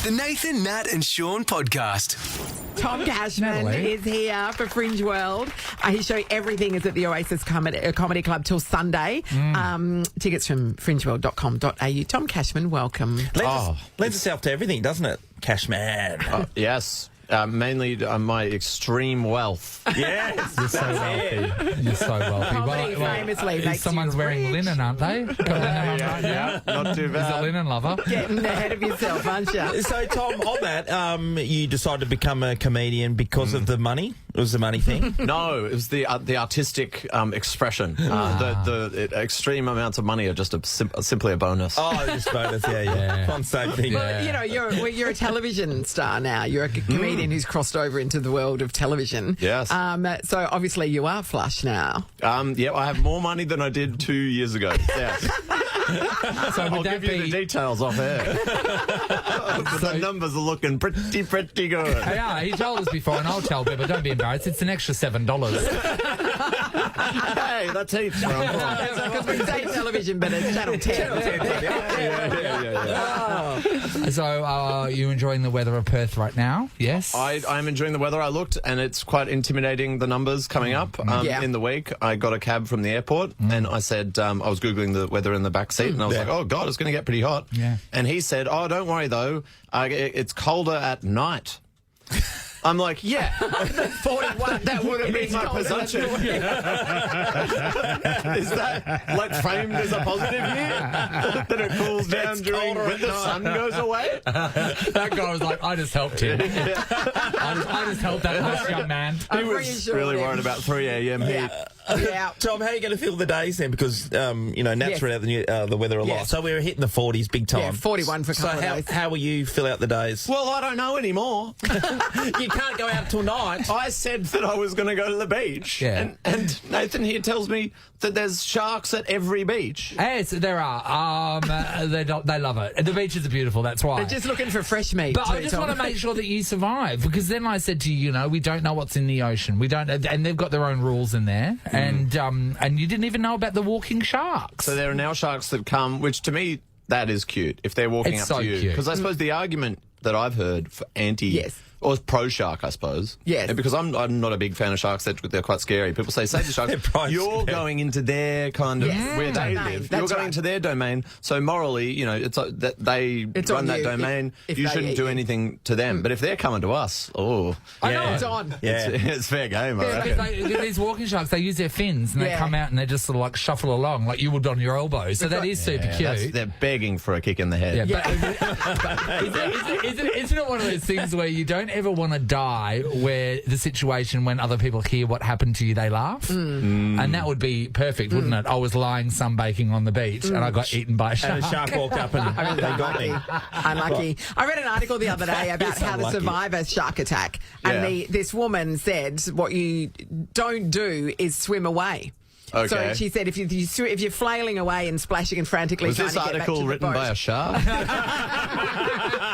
The Nathan, Nat and Shaun podcast. Tom Cashman Natalie. is here for Fringe World. His show Everything is at the Oasis Comedy Club till Sunday. Tickets from fringeworld.com.au. Tom Cashman, welcome. Lends itself to everything, doesn't it? Cashman. Yes. Mainly my extreme wealth. Yes. You're so wealthy. You're so wealthy. Comedy famously makes someone's you wearing rich. linen, aren't they? Got linen on right now. Not too Is bad. a linen lover? Getting ahead of yourself, aren't you? So, Tom, on that, you decided to become a comedian because of the money? It was the money thing? No, it was the artistic expression. The extreme amounts of money are just simply a bonus. Oh, just bonus, yeah. Fun, same thing. Well, you know, you're a television star now. You're a comedian who's crossed over into the world of television. Yes. So obviously you are flush now. Yeah, I have more money than I did 2 years ago. Yes. So I'll would that give you the be... details off air. But the numbers are looking pretty good. Yeah, he told us before, and I'll tell people, don't be embarrassed. It's an extra $7. Hey, that's heaps. Because we say television, but it's Channel 10. So are you enjoying the weather of Perth right now? Yes? I'm enjoying the weather. I looked, and it's quite intimidating, the numbers coming up Yeah. in the week. I got a cab from the airport, and I said, I was Googling the weather in the back seat, and I was like, oh, God, it's going to get pretty hot. Yeah. And he said, oh, don't worry, though. It's colder at night. I'm like, yeah, 41. that would have been my presumption. Is that like framed as a positive here? That it cools down during when the sun goes away? That guy was like, I just helped him. I just helped that nice young man. He was really worried about 3 a.m. heat. Yeah. Tom, how are you going to fill the days then? Because, Nat's read out the weather a lot. Yes. So we were hitting the 40s big time. Yeah, 41 for a couple of days. How will you fill out the days? Well, I don't know anymore. You can't go out till night. I said that I was going to go to the beach. Yeah. And Nathan here tells me that there's sharks at every beach. Yes, there are. They love it. The beaches are beautiful, that's why. They're just looking for fresh meat. But I too, just Tom. want to make sure that you survive, because then I said to you, we don't know what's in the ocean. We don't, and they've got their own rules in there, and you didn't even know about the walking sharks. So there are now sharks that come, which to me, that is cute, if they're walking It's up so to you. cute. Because I suppose the argument that I've heard for Yes. or pro-shark, I suppose. Yes. And because I'm not a big fan of sharks, they're quite scary. People say, save the sharks. You're going into their kind of Yes. where they Domain. live. That's You're going right. into their domain. So morally, it's that they It's run on that you domain. if You they shouldn't eat do you. anything to them. But if they're coming to us, I know it's on. it's fair game, I reckon. Because these walking sharks, they use their fins and they Yeah. come out and they just sort of like shuffle along like you would on your elbow. So that is super cute. They're begging for a kick in the head. Yeah, isn't it one of those things where you don't ever want to die where the situation when other people hear what happened to you, they laugh? And that would be perfect, wouldn't it? I was lying sunbaking on the beach and I got eaten by a shark. And a shark walked up and they got me. Unlucky. I read an article the other day about It's how to unlucky. survive a shark attack, and Yeah. this woman said what you don't do is swim away. Okay. So she said if you're flailing away and splashing and frantically Was trying this to get back to article the written boat, by a shark?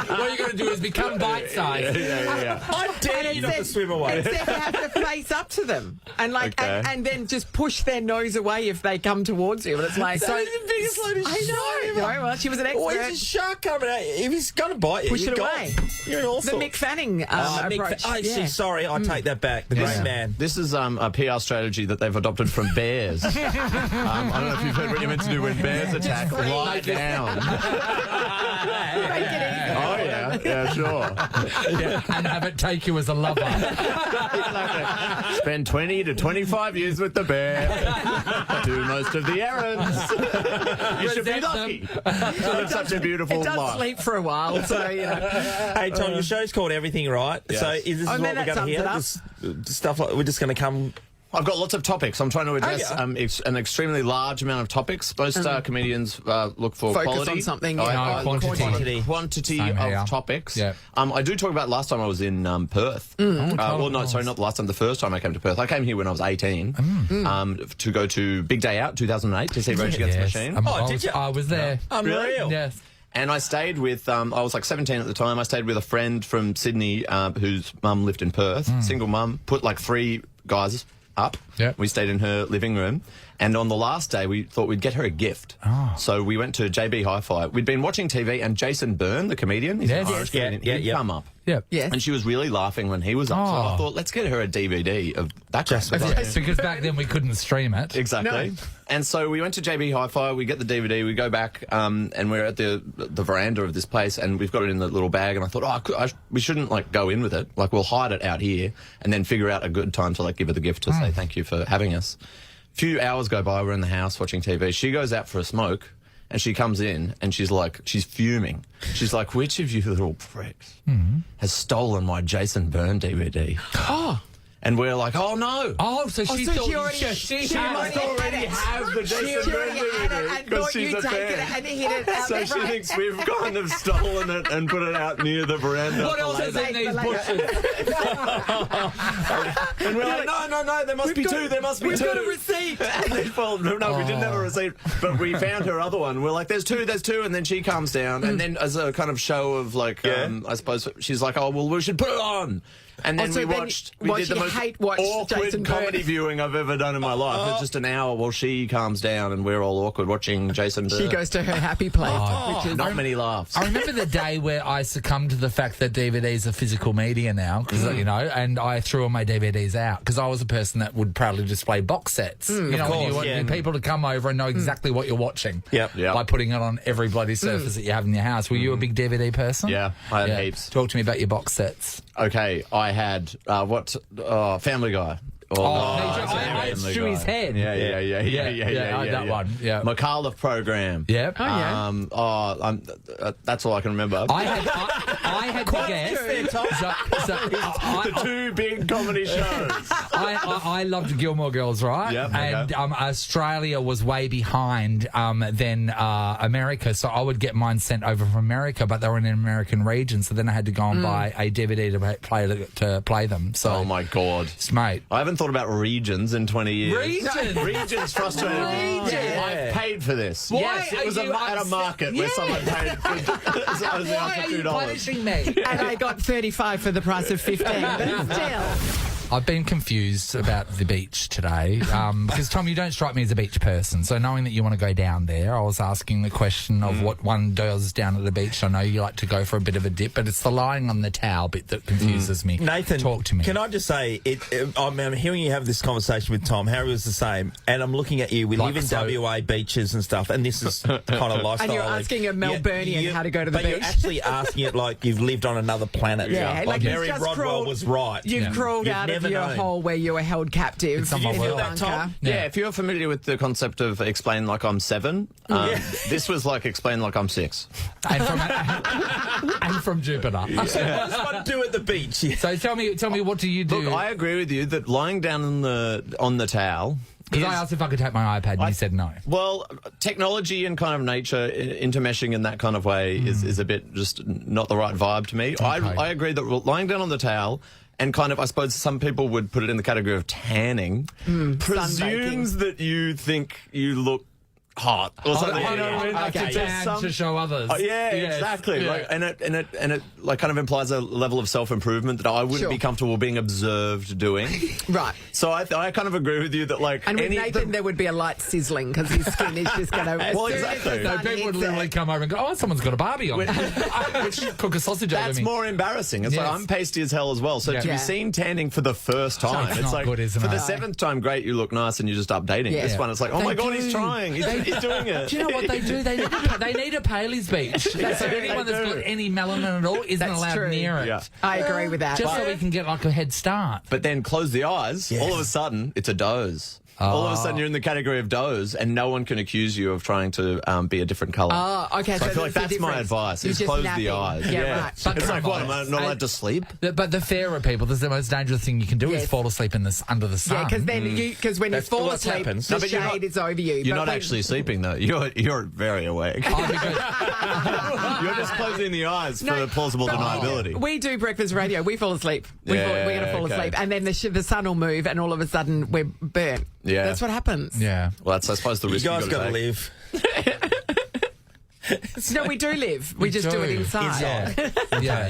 What you got to do is become bite-sized. yeah. I dare you not to swim away. It said you have to face up to them and Okay. and then just push their nose away if they come towards you. And it's like That is the biggest load of I know. shit. No, well, she was an expert. Oh, there's a shark coming out. If he's going to bite you, Push you're it gone. away. You're an all The sorts. Mick Fanning approach. Actually, sorry, I take that back. The great man. This is a PR strategy that they've adopted from bears. I don't know if you've heard what you're meant to do when bears attack. Lie down. Make it easy. Oh, yeah, sure. Yeah, and have it take you as a lover. Spend 20 to 25 years with the bear. Do most of the errands. You should be Resent lucky to live such a beautiful It does life. sleep for a while, so Hey, Tom, your show's called Everything, right? Yes. So is this I what mean, we're that going to hear? sums Just stuff like we're just going to come. I've got lots of topics. I'm trying to address yeah. an extremely large amount of topics. Most comedians look for Focus quality. on something, I yeah. No, look for quantity. quantity Same here. of topics. Yeah. I do talk about last time I was in Perth. Well, no, sorry, not the last time. The first time I came to Perth. I came here when I was 18 to go to Big Day Out 2008 to see Rage Against the Machine. Did you? I was there. Unreal. Yes. And I stayed with, I was like 17 at the time. I stayed with a friend from Sydney whose mum lived in Perth, single mum, put like 3 guys up. Yep. We stayed in her living room. And on the last day, we thought we'd get her a gift. Oh. So we went to JB Hi-Fi. We'd been watching TV, and Jason Byrne, the comedian, he's Yes. an Irish Yeah, comedian, yeah, he'd yeah. come up. Yep. Yes. And she was really laughing when he was up. So Oh. I thought, let's get her a DVD of that. Jason kind of Byrne. stuff. Because back then we couldn't stream it. Exactly. No. And so we went to JB Hi-Fi, we get the DVD, we go back, and we're at the veranda of this place, and we've got it in the little bag, and I thought, we shouldn't, like, go in with it. Like, we'll hide it out here, and then figure out a good time to, like, give her the gift to say thank you for having us. A few hours go by, we're in the house watching TV. She goes out for a smoke, and she comes in, and she's fuming. She's like, which of you little pricks has stolen my Jason Byrne DVD? Oh. And we're like, oh, no. Oh, so she so thought she already- she she had already it. had it. have the Jason She Byrne already had it DVD and because thought she's you'd a taken fan. it and hid it out So the she front. thinks we've kind of stolen it and put it out near the veranda. What else is in these bushes? And we're like, no, there must be two, there must be We've two. got a receipt. And then, well, no, we didn't have a receipt, but we found her other one. We're like, there's two, and then she calms down, and then as a kind of show of like, I suppose she's like, oh, well, we should put it on. And then so we then watched. what, We did the she most hate-watched awkward Jason Byrne? comedy viewing I've ever done in my life. It's just an hour while she calms down, and we're all awkward watching Jason Byrne. She goes to her happy place, which is Not many laughs. I remember the day where I succumbed to the fact that DVDs are physical media now, because you know, and I threw all my DVDs out because I was a person that would proudly display box sets. You know, when you course, want yeah. people to come over and know exactly what you're watching. Yep. By putting it on every bloody surface that you have in your house. Were you a big DVD person? Yeah, I had heaps. Talk to me about your box sets. Okay, I had Family Guy. I Stewie's head. Yeah, that one. Yeah. McAuliffe program. Yep. Oh, yeah. That's all I can remember. I had to guess. The two big comedy shows. I loved Gilmore Girls, right? Yep, and okay. Australia was way behind than America, so I would get mine sent over from America, but they were in an American region, so then I had to go and buy a DVD to play them. So, Oh my god. mate. I haven't thought about regions in 20 years. Regions? Regions frustrated me. Regions. I paid for this. Why Yes, it are was you at a upset? market where someone paid for I was out Why for are you $2. punishing me? and I got 35 for the price of 15. But still. I've been confused about the beach today because, Tom, you don't strike me as a beach person. So knowing that you want to go down there, I was asking the question of what one does down at the beach. I know you like to go for a bit of a dip, but it's the lying on the towel bit that confuses me. Nathan, talk to me. Can I just say, I'm hearing you have this conversation with Tom. Harry was the same, and I'm looking at you. We Like live in so. WA beaches and stuff, and this is kind of lifestyle. And you're asking a Melburnian how to go to the but you're beach. actually asking it like you've lived on another planet. Yeah, like you've Mary just Rodwell crawled- was right. You've crawled You've out of never your known. hole where you were held captive It's on in my the world. bunker. Tom? Yeah, if you're familiar with the concept of explain like I'm 7, this was like explain like I'm 6. and from Jupiter. So what does one do at the beach? So tell me, what do you do? Look, I agree with you that lying down on the towel. Because I asked if I could take my iPad, and you said no. Well, technology and kind of nature intermeshing in that kind of way is a bit just not the right vibe to me. I agree that lying down on the towel and kind of, I suppose some people would put it in the category of tanning, presumes that you think you look hot or something. You know what I mean? Like Okay. to tan to show others. Oh, yeah, Yes. exactly. Yeah. Like, and it like kind of implies a level of self-improvement that I wouldn't Sure. be comfortable being observed doing. Right. So I kind of agree with you that like And with Nathan, there would be a light sizzling because his skin is just going to. Well, exactly. So people would literally come over and go, oh, someone's got a Barbie on. Cook a sausage over That's me. more embarrassing. It's like Yes. I'm pasty as hell as well. So Yeah. to Yeah. be seen tanning for the first time, It's it's not like good, isn't for it? the 7th time, great, you look nice, and you're just updating. Yeah. This one, it's like, oh They my god, do. he's trying. He's doing it. Do you know what they do? They need a Paley's beach. So anyone they that's do. got any melanin at all isn't That's allowed true. near it. Yeah. I agree with that. Just so we can get like a head start. But then close the eyes. All of a sudden, it's a doze. All of a sudden, you're in the category of doze, and no one can accuse you of trying to be a different colour. Oh, okay. So I feel like that's my advice: is close the eyes. Yeah, right. But It's like, come what? on. Am I not allowed to sleep? But the fairer people, this is the most dangerous thing you can do Yes. is fall asleep under the sun. Yeah, because then because when you That's fall what asleep, happens. the No, but you're shade not- is over you. You're But not when- actually sleeping though. You're very awake. Oh, because- You're just closing the eyes for plausible but deniability. We do breakfast radio. We fall asleep. We're going to fall okay. asleep, and then the sun will move, and all of a sudden we're burnt. Yeah. That's what happens. yeah. Well, that's I suppose the You risk guys you've got to take. live. No, we do live. We just do it inside.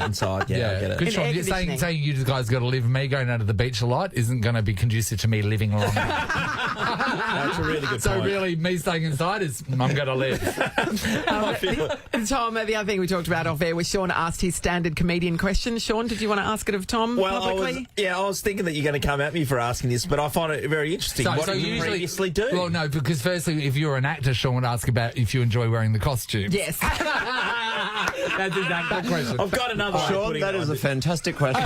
Inside. Yeah, I get it. Good In Sean, air you're conditioning. saying you guys got to live. Me going out to the beach a lot isn't going to be conducive to me living longer. That's a really good So point. really, me staying inside is I'm going to live. Tom, the other thing we talked about off air was Sean asked his standard comedian question. Sean, did you want to ask it of Tom publicly? I was thinking that you're going to come at me for asking this, but I find it very interesting. What do you previously do? Well, no, because firstly, if you're an actor, Sean would ask about if you enjoy wearing the costume. Yes. That's exactly the question. I've got another one. Sean, that is a fantastic question.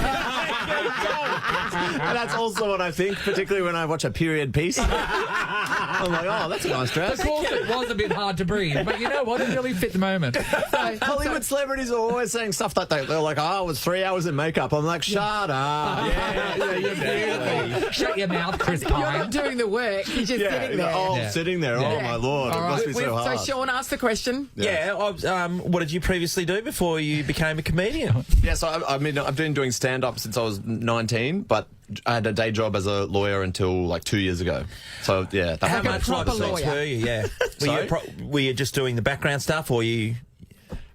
And that's also what I think, particularly when I watch a period piece. I'm like, oh, that's a nice dress. Of course, it was a bit hard to breathe, but you know what? It really fit the moment. Hollywood celebrities are always saying stuff like that. They're like, oh, it was 3 hours in makeup. I'm like, shut up. Shut your mouth, Chris You're Pine. not doing the work. You're just sitting there. Sitting there. Oh, my Lord. It must be so So hard. Sean asked the question. What did you previously do before you became a comedian? Yeah, so I've been doing stand-up since I was 19, but I had a day job as a lawyer until like 2 years ago. So, yeah. Like a Much proper like sex lawyer. were you? Yeah. Sorry? Were you just doing the background stuff, or you?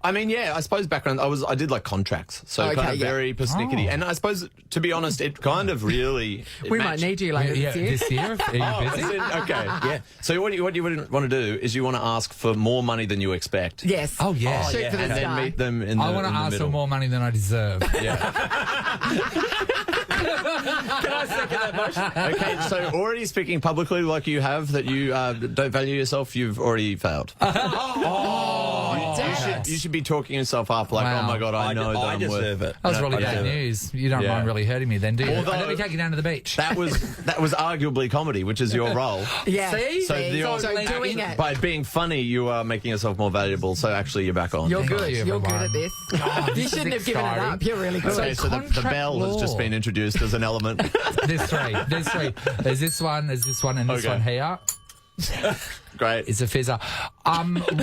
I mean, yeah, I suppose background, I did like contracts. So Okay, kind of yeah. very persnickety. And I suppose, to be honest, it kind of really... We might need you later Yeah, this year. this year. Are you busy? Okay, yeah. So what you want to do is you want to ask for more money than you expect. Yes. Oh, yeah. Shoot yeah. for the And then sky. meet them in the I want to in the ask middle. for more money than I deserve. Okay, so already speaking publicly like you have, that you don't value yourself, you've already failed. You should be talking yourself up like, Wow. oh my God, I know that I I'm deserve worth it. That was really I bad deserve it. news. You don't Yeah. mind really hurting me then, do you? Although- Let me take you down to the beach. That was arguably comedy, which is your role. Yeah. See? So the- So doing it. By being funny, you are making yourself more valuable. So actually, you're back on. You're good. you, You're good everyone. at this. Oh, You this shouldn't is have given it exciting. up. You're really good. Okay, so the contract bell has just law. been introduced as an element. There's three. There's this one, and this Okay. one here. Great. It's a fizzer.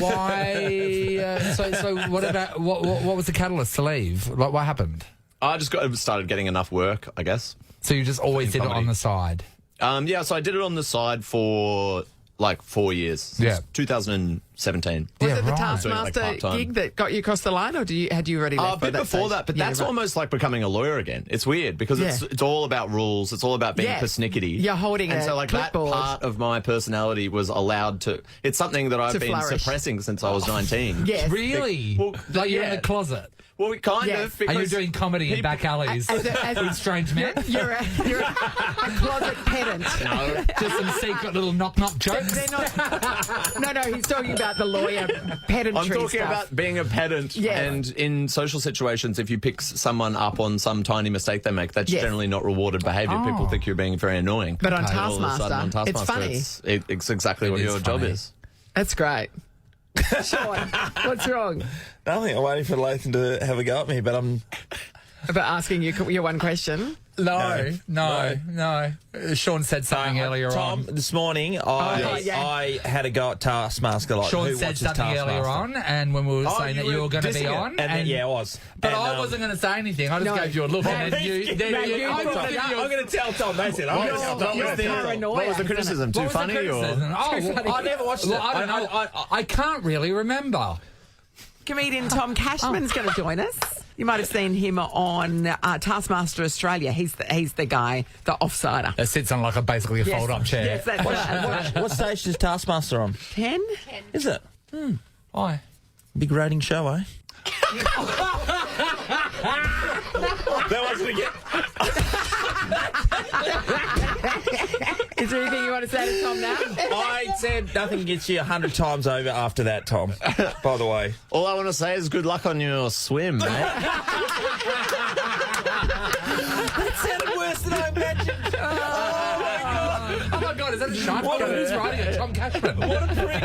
Why? So what about what was the catalyst to leave? Like, what happened? I just started getting enough work, I guess. So you just always In did it comedy. on the side. Yeah, so I did it on the side for like 4 years. Since Yeah. 2017. Was Yeah, it the right. Doing, like, Taskmaster part-time. gig that got you across the line, or had you already left A by bit that before stage? that, but Yeah, that's right. almost like becoming a lawyer again. It's weird because Yeah. it's all about rules. It's all about being Yeah. persnickety. You're holding and a so like clipboard. that part of my personality was allowed to. It's something that I've To been flourish. suppressing since I was 19. Yes. Really? Well, like you're in yeah. the closet. Well, kind Yes. of. Because Are you doing comedy in back alleys As with strange men? You're a closet pedant. No. Just some secret little knock-knock jokes? They're not. No, he's talking about the lawyer pedantry I'm talking stuff. about being a pedant, Yeah. and in social situations, if you pick someone up on some tiny mistake they make, that's Yes. generally not rewarded behaviour. Oh. People think you're being very annoying. But on And all of a sudden, Taskmaster, on it's Taskmaster, funny. it's exactly what It your is job funny. is. That's great. Sean, what's wrong Nothing. I'm waiting for Lathan to have a go at me, but I'm. about asking you your one question? No. Sean said something earlier Tom, on. this morning, I had a go at Taskmaster. Like, Sean who said watches something earlier Taskmaster? on, and when we were saying that you were going to be dissing it. on, And then, yeah, I was. but And, I wasn't going to say anything. I just No. gave you a look, and then you. I'm going to tell Tom. They said, I'm You're paranoia. What was the isn't it? criticism? What Too was the funny, or criticism? Oh, well, I never watched well, it. I don't know. I can't really remember. Comedian Tom Cashman's going to join us. You might have seen him on Taskmaster Australia. He's the guy, the offsider. It sits on like basically a fold-up chair. Yes, that's right. What station is Taskmaster on? 10? Is it? Why? Big rating show, eh? That was going to get. Is there anything you want to say to Tom now? I said nothing gets you 100 times over after that, Tom. By the way. all I want to say is good luck on your swim, mate. That sounded worse than I imagined. Oh my God, is that Sean? Who's writing it? Tom Cashman. What a prick.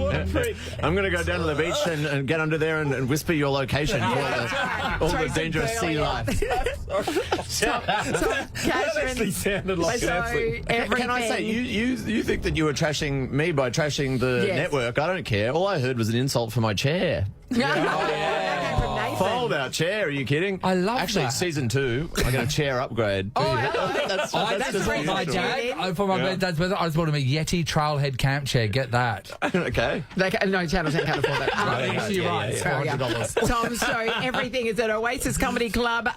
What a prick. I'm going to go down to the beach and get under there and whisper your location for all the Tracy dangerous sea Burley. life. Tom Cashman. Sounded like So everything. Can I say, you think that you were trashing me by trashing the Yes. network? I don't care. All I heard was an insult for my chair. No, that came from Nathan. fold-out chair. Are you kidding? I love Actually, that. season 2, I get a chair upgrade. That's just for my special. dad. For my dad's birthday, I just bought him a Yeti Trailhead camp chair. Get that. Okay. No, Channel 10 can't afford that. You're right. It's $400. Tom, so everything is at Oasis Comedy Club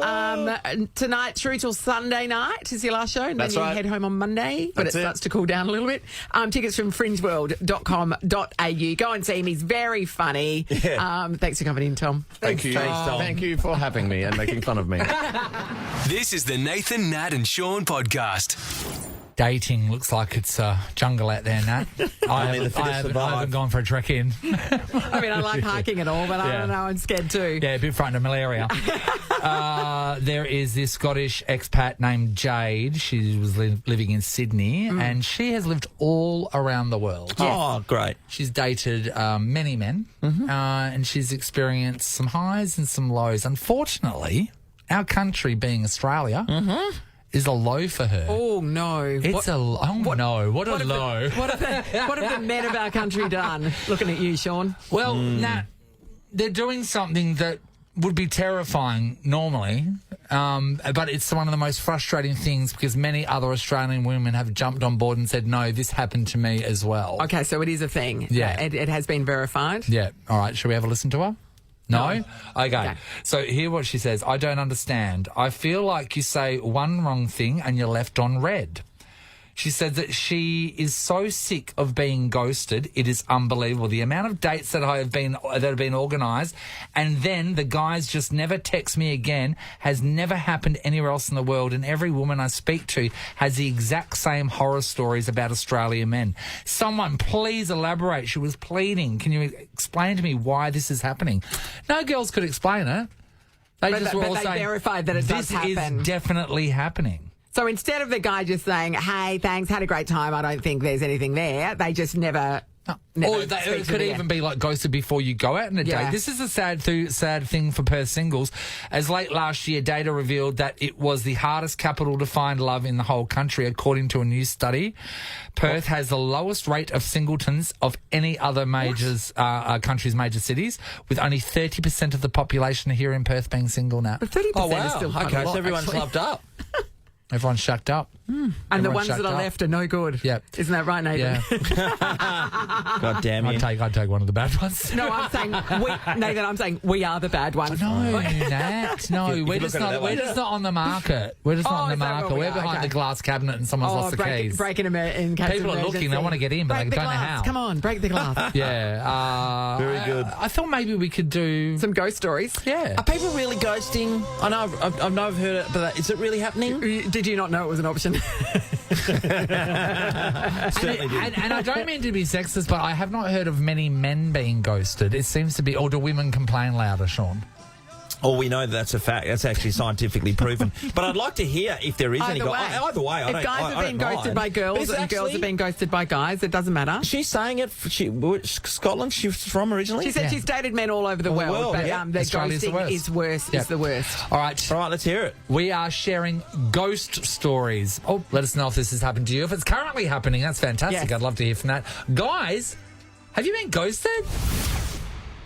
tonight through till Sunday night is your last show, and That's then you right. head home on Monday, but That's it it. starts to cool down a little bit. Tickets from fringeworld.com.au. Go and see him. He's very funny. Yeah. Thanks for coming in, Tom. Thank you. Tom. Thank you for having me and making fun of me. This is the Nathan, Nat and Sean podcast. Dating looks like it's a jungle out there, Nat. I Only the fittest haven't survive. gone for a trek in. I mean, I like hiking and all, but I Yeah. don't know, I'm scared too. Yeah, a bit frightened of malaria. There is this Scottish expat named Jade. She was living in Sydney, and she has lived all around the world. Oh, great. She's dated many men, and she's experienced some highs and some lows. Unfortunately, our country, being Australia, is a low for her. Oh, no. It's a low. Oh, no. What a low. What have the men of our country done? Looking at you, Sean. Well, Nat, they're doing something that would be terrifying normally, but it's one of the most frustrating things because many other Australian women have jumped on board and said, no, this happened to me as well. Okay, so it is a thing. Yeah. It has been verified. Yeah. All right. Shall we have a listen to her? No? Okay. Okay. So hear what she says. I don't understand. I feel like you say one wrong thing and you're left on red. She said that she is so sick of being ghosted. It is unbelievable. The amount of dates that have been organised, and then the guys just never text me again, has never happened anywhere else in the world. And every woman I speak to has the exact same horror stories about Australian men. Someone, please elaborate. She was pleading. Can you explain to me why this is happening? No girls could explain it. They But just were all they saying, verified that it does this happen. is definitely happening. So instead of the guy just saying, hey, thanks, had a great time, I don't think there's anything there, they just never Or speak it to could the- even be like ghosted before you go out on a Yeah. date. This is a sad thing for Perth singles. As late last year, data revealed that it was the hardest capital to find love in the whole country, according to a new study. Perth has the lowest rate of singletons of any other country's major cities, with only 30% of the population here in Perth being single now. But 30% Oh, wow. is still quite Okay, a lot, so everyone's actually. clubbed up. Everyone's shucked up. And the Everyone's ones that shucked are up. left are no good. Yep. Isn't that right, Nathan? Yeah, God damn you. I'd take one of the bad ones. No, I'm saying Nathan, I'm saying we are the bad ones. No, Nat. No, You we're look just at it not. that We're way. just not on the market. We're just not on the is that market. where we We're are? behind Okay. the glass cabinet and someone's lost the keys. breaking them in case People of are looking, they emergency. want to get in, but break they the don't know glass. how. Come on, break the glass. Yeah. Very good. I thought maybe we could do. Some ghost stories. Yeah. Are people really ghosting? I know I've heard it, but is it really happening? Did you not know it was an option? Certainly did. And I don't mean to be sexist, but I have not heard of many men being ghosted. It seems to be, or do women complain louder, Sean? Oh, we know that's a fact. That's actually scientifically proven. But I'd like to hear if there is any. Either way. Either way, I if don't. guys I have been don't ghosted mind. by But girls it's and girls actually- have been ghosted by guys, it doesn't matter. She's saying it. Scotland. She's from originally. She said Yeah. she's dated men all over the All the world, world, but yeah. the Australia's the ghosting worst. is worse. Yep. Is the worst. All right. All right, let's hear it. We are sharing ghost stories. Oh, let us know if this has happened to you. If it's currently happening, that's fantastic. Yes. I'd love to hear from that. Guys, have you been ghosted?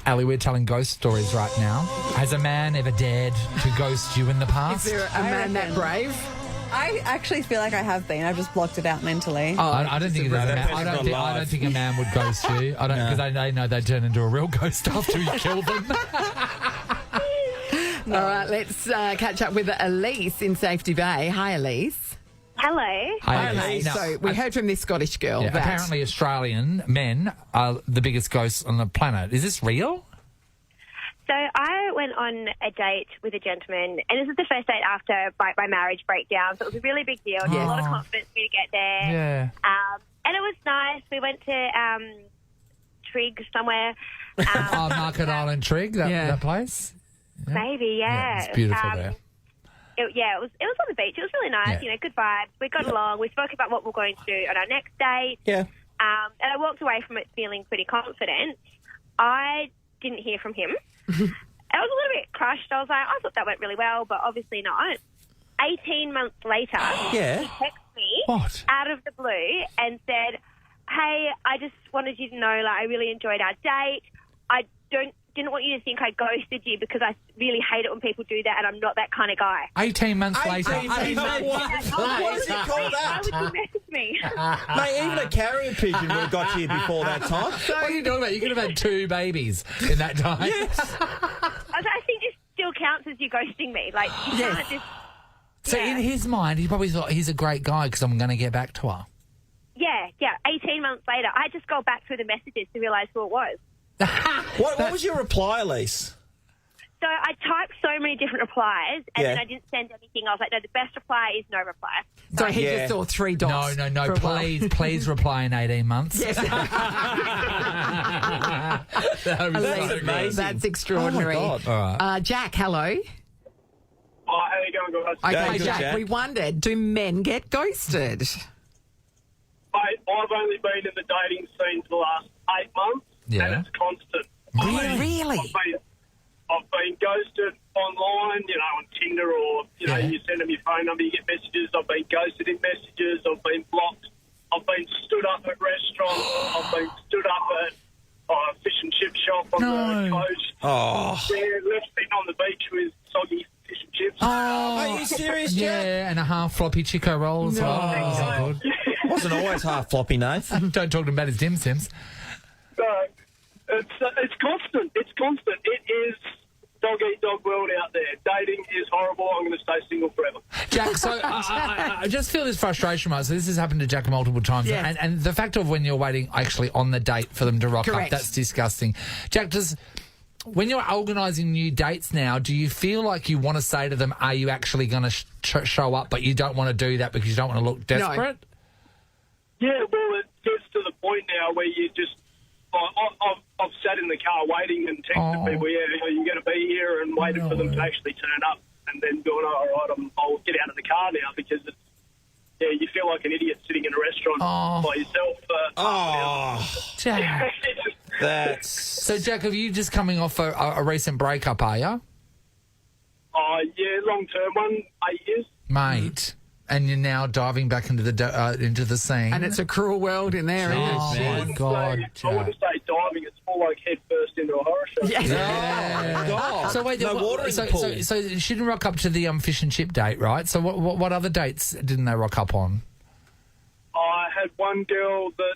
Ali, we're telling ghost stories right now. Has a man ever dared to ghost you in the Is past? there a man that reckon. brave? I actually feel like I have been. I've just blocked it out mentally. I don't think it's a man. that I person's don't not think, I alive. don't think a man would ghost you. I don't because they know they turn into a real ghost after you kill them. All right, let's catch up with Elise in Safety Bay. Hi, Elise. Hello. Hi, Elise. Now, So we heard from this Scottish girl yeah, that apparently Australian men are the biggest ghosts on the planet. Is this real? So I went on a date with a gentleman, and this was the first date after my marriage breakdown, so it was a really big deal. It was a lot of confidence for me to get there. Yeah. And it was nice. We went to Trigg somewhere. Oh, Market Island Trig, that place? Maybe, yeah. It's beautiful there. It was on the beach. It was really nice, Yeah. good vibes. We got along. We spoke about what we're going to do on our next date. Yeah. And I walked away from it feeling pretty confident. I didn't hear from him. I was a little bit crushed. I was like, I thought that went really well, but obviously not. 18 months later, Yeah. he texted me What? out of the blue and said, hey, I just wanted you to know, I really enjoyed our date. I didn't want you to think I ghosted you because I really hate it when people do that, and I'm not that kind of guy. 18 months later. What does he call Why that? would you message me? Mate, even a carrier pigeon would have got here before that time. What are you talking about? You could have had 2 babies in that time. Yes. I think this still counts as you ghosting me. Like, you can't just... So in his mind, he probably thought he's a great guy because I'm going to get back to her. Yeah. 18 months later, I just go back through the messages to realise who it was. What was your reply, Elise? So I typed so many different replies, and Yeah. then I didn't send anything. I was like, no, the best reply is no reply. So he Yeah. just saw 3 dots. No, for a while. please reply in 18 months. Yes. That was That's so good. amazing. That's extraordinary. Oh, my God. All right. Jack, hello. Oh, how you going, guys? Okay, good, Jack, Jack. we wondered, do men get ghosted? I've only been in the dating scene for the last 8 months, Yeah. and it's constant. Really? I've been ghosted online, on Tinder, or you send them your phone number, you get messages. I've been ghosted in messages. I've been blocked. I've been stood up at restaurants. I've been stood up at a fish and chip shop on the coast. Oh. Yeah, left sitting on the beach with soggy fish and chips. Are you serious, Jack? Yeah, and a half floppy Chico roll as well. That was good. Wasn't always half floppy, Nath. Don't talk to him about his dim sims. So it's constant. It's constant. It is dog-eat-dog world out there. Dating is horrible. I'm going to stay single forever. Jack, so I just feel this frustration, right? So this has happened to Jack multiple times. Yes. And the fact of when you're waiting actually on the date for them to rock Correct. up, that's disgusting. Jack, when you're organising new dates now, do you feel like you want to say to them, are you actually going to show up, but you don't want to do that because you don't want to look desperate? Yeah, well, it gets to the point now where you just... I've sat in the car waiting and texted people, are you going to be here, and waited for them to actually turn up, and then going, all right, I'll get out of the car now, because it's, you feel like an idiot sitting in a restaurant by yourself. Jack. That's... So, Jack, have you just coming off a recent breakup, are you? Yeah, long-term one, 8 years. Mate. And you're now diving back into the scene. And it's a cruel world in there, isn't Oh, it? my God, I wouldn't say diving, it's more like head first into a horror show. Yeah. God. So wait, no water in the pool. So she didn't rock up to the fish and chip date, right? So what other dates didn't they rock up on? I had one girl that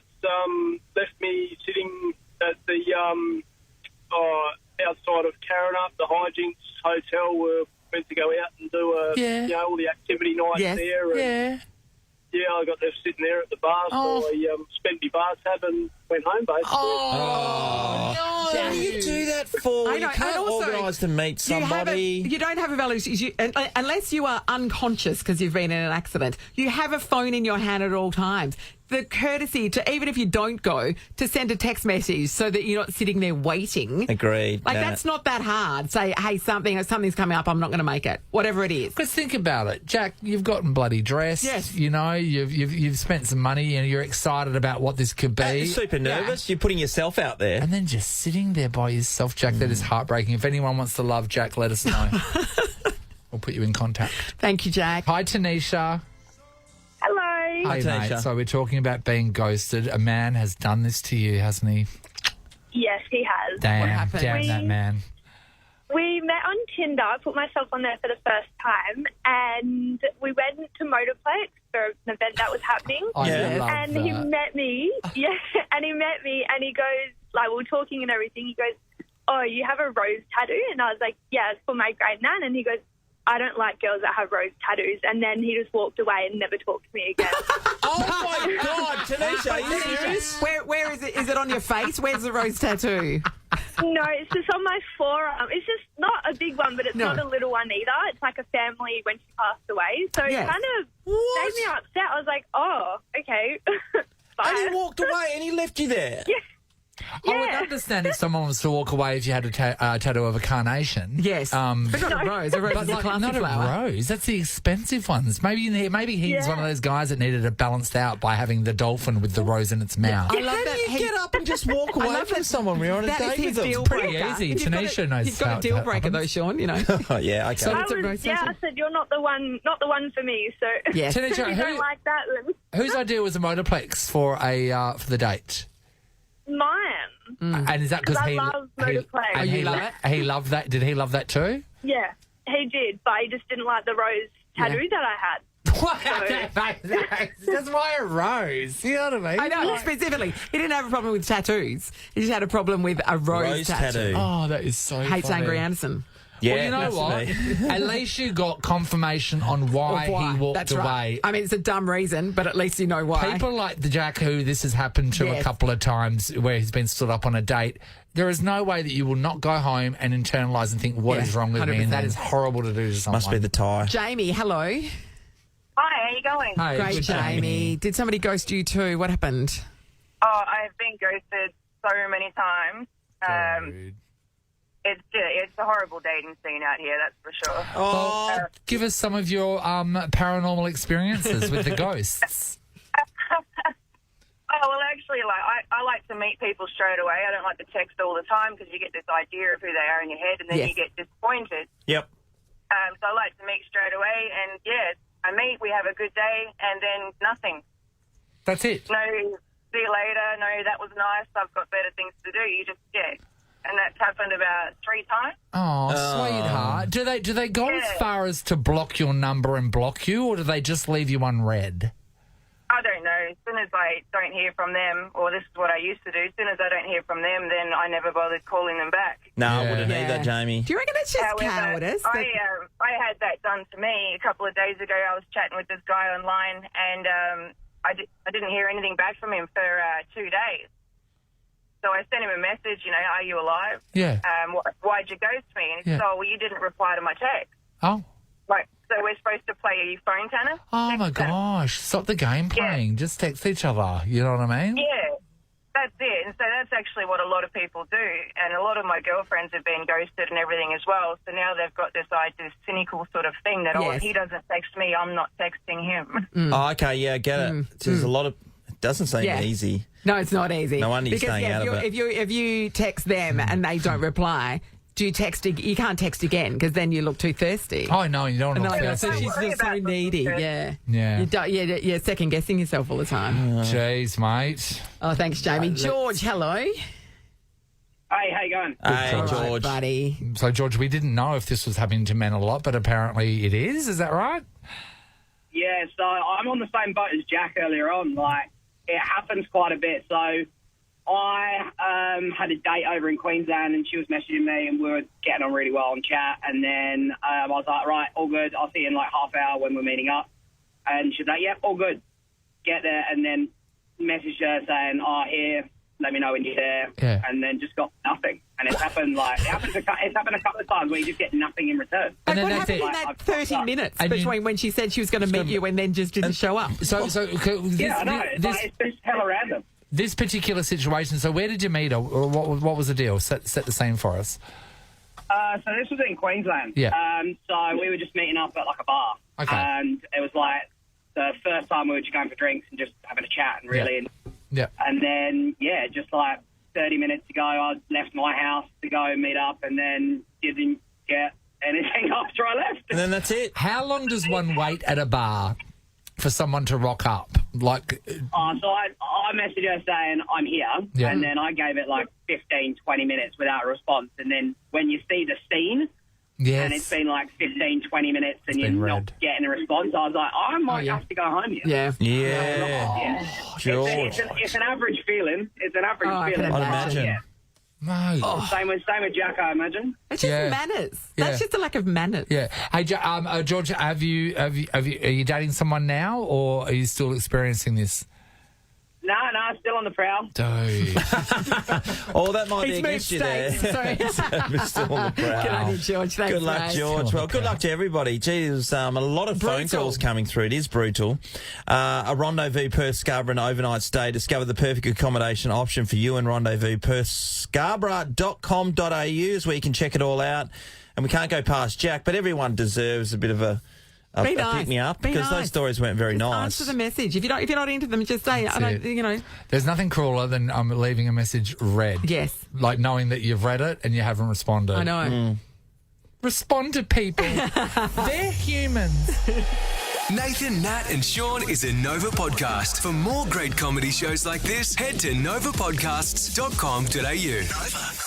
left me sitting at the outside of Karrinyup, the Hijinks Hotel. We're meant to go out and do all the activity nights there. And I got left sitting there at the bar, so I spent my bar tab and went home, basically. What do you do that for? I know, You can't and also, organise to meet somebody. You don't have a valid... unless you are unconscious because you've been in an accident, you have a phone in your hand at all times. The courtesy to, even if you don't go, to send a text message so that you're not sitting there waiting. Agreed. Like, Nah. that's not that hard. Say, hey, something's coming up, I'm not going to make it. Whatever it is. Because think about it, Jack. You've gotten bloody dressed. Yes. You know, you've spent some money and you're excited about what this could be. You're super nervous. You're putting yourself out there. And then just sitting there by yourself, Jack. That is heartbreaking. If anyone wants to love Jack, let us know. We'll put you in contact. Thank you, Jack. Hi, Tanisha. Hello. Hi, Tanisha. mate. So we're talking about being ghosted. A man has done this to you, hasn't he? Yes, he has. Damn, happened? damn that man. We met on Tinder. I put myself on there for the first time, and we went to Motorplex for an event that was happening. I Yeah. love And that. he met me, and he goes, like, we were talking and everything, he goes, oh, you have a rose tattoo? And I was like, yeah, it's for my great nan. And he goes, I don't like girls that have rose tattoos. And then he just walked away and never talked to me again. Oh, my God, Tanisha, are you serious? Where is it? Is it on your face? Where's the rose tattoo? No, it's just on my forearm. It's just not a big one, but it's not a little one either. It's like a family when she passed away. So Yes. it kind of made me upset. I was like, oh, okay. Bye. And he walked away and he left you there. Yeah. I would understand if someone was to walk away if you had a tattoo of a carnation. Yes. But not a rose. A rose But is a like, classy not flower. a rose. That's the expensive ones. Maybe he's one of those guys that needed it balanced out by having the dolphin with the rose in its mouth. I love How that. do you get up and just walk I away love from that- someone when you're on a that is date his with them? deal pretty breaker. easy. You've got Tanisha a- knows You've got how a deal that breaker though, happens. Sean. You know. Oh, yeah, okay. So- I It's a rose I tattoo. said, you're not the one for me. So Yes. Tanisha, if you don't like that, then... whose idea was a motorplex for the date? mine. And is that because I he love motor play. and you he love lo- he loved that? Did he love that too? Yeah, he did, but he just didn't like the rose tattoo that I had. That's why a rose. You know what I mean? I know, specifically. He didn't have a problem with tattoos. He just had a problem with a rose tattoo. Oh, that is so Hates funny. Angry Anderson. Yeah, Well, you know that's what? me. At least you got confirmation on why, he walked That's away. right. I mean, it's a dumb reason, but at least you know why. People like the Jack who this has happened to a Yes. couple of times where he's been stood up on a date. There is no way that you will not go home and internalise and think, what is Yeah, wrong with me? And that 100%. is horrible to do to someone. Must be the tie. Jamie, hello. Hi, how you going? Hey, Great, good Jamie. Did somebody ghost you too? What happened? Oh, I've been ghosted so many times. Dude. It's a horrible dating scene out here, that's for sure. Oh, Give us some of your paranormal experiences with the ghosts. Oh, well, actually, I like to meet people straight away. I don't like to text all the time because you get this idea of who they are in your head and then Yes. you get disappointed. yep. So I like to meet straight away and, yeah, I meet, we have a good day, and then nothing. That's it. No, see you later. No, that was nice. I've got better things to do. You just, yeah. And that's happened about 3 times. Oh, sweetheart. Do they go as Yeah. far as to block your number and block you, or do they just leave you unread? I don't know. As soon as I don't hear from them, or this is what I used to do, as soon as I don't hear from them, then I never bothered calling them back. No, I Yeah. wouldn't Yeah. either, Jamie. Do you reckon it's just However, cowardice? I had that done to me a couple of days ago. I was chatting with this guy online, and I didn't hear anything back from him for 2 days. So I sent him a message, are you alive? Yeah. Why'd you ghost me? And he Yeah. said, oh, well, you didn't reply to my text. Oh. Like, so we're supposed to play a phone tennis? Oh, my Text tennis. gosh. Stop the game playing. Just text each other. You know what I mean? Yeah, that's it. And so that's actually what a lot of people do. And a lot of my girlfriends have been ghosted and everything as well. So now they've got this cynical sort of thing that, oh, Yes. if he doesn't text me, I'm not texting him. Oh, okay, yeah, I get it. There's a lot of... It doesn't seem Yeah. easy. No, it's not easy. No wonder you're because staying out of it. if you text them and they don't reply, do you text? You can't text again because then you look too thirsty. Oh, no, you don't And want they're to like, so thirsty. she's Worry just so about needy. them. Yeah. Yeah. You're second guessing yourself all the time. Jeez, mate. Oh, thanks, Jamie. George, hello. Hey, how you going? Hey, All right, George. buddy. So, George, we didn't know if this was happening to men a lot, but apparently it is. Is that right? Yeah, so I'm on the same boat as Jack earlier on. Like, it happens quite a bit. So I had a date over in Queensland and she was messaging me and we were getting on really well on chat. And then I was like, right, all good. I'll see you in like half hour when we're meeting up. And she's like, yep, all good. Get there. And then messaged her saying, oh, here, let me know when you're there. Yeah. And then just got nothing. And it's happened it's happened a couple of times where you just get nothing in return. Like, And then what that's happened it. in that I've 30 fucked up. minutes And you- between when she said she was going to meet you and then just didn't show up? So this, Yeah, I know. It's just hella random. this particular situation, so where did you meet her? Or what was the deal? Set the scene for us. So this was in Queensland. Yeah. So we were just meeting up at like a bar. Okay. And it was like the first time we were just going for drinks and just having a chat and really. Yeah. And then, yeah, just like 30 minutes ago, I left my house to go meet up and then didn't get anything after I left. And then that's it. How long does one wait at a bar for someone to rock up? Like, So I messaged her saying, I'm here. Yeah. And then I gave it like 15, 20 minutes without a response. And then when you see the scene, yes. and it's been like 15, 20 minutes and you're been not red. getting a response, I was like, I might yeah. have to go home here. Yeah. Yeah. Yeah. George. It's an average feeling. It's an average Oh, I feeling. can I'd imagine. Yeah. No. Same with Jack, I imagine. It's just Yeah. manners. Yeah. That's just a lack of manners. Yeah. Hey, George, are you dating someone now, or are you still experiencing this? No, still on the prowl. Dude. Oh, that might be He's moved against you there. states. Sorry. We're still on the Good on prowl. you, George. Thanks, Good luck, mate. George. Well, good luck to everybody. Gee, there's a lot of phone Brutal. calls coming through. It is brutal. A rendezvous Perth Scarborough and overnight stay. Discover the perfect accommodation option for you and rendezvous. PerthScarborough.com.au is where you can check it all out. And we can't go past Jack, but everyone deserves a bit of a Be nice. pick me up Be because nice. those stories weren't very nice. Answer the message. If you're not into them, just say, I don't, it. There's nothing crueler than leaving a message read. Yes. Like knowing that you've read it and you haven't responded. I know. Respond to people. They're humans. Nathan, Nat and Sean is a Nova podcast. For more great comedy shows like this, head to novapodcasts.com.au. Nova.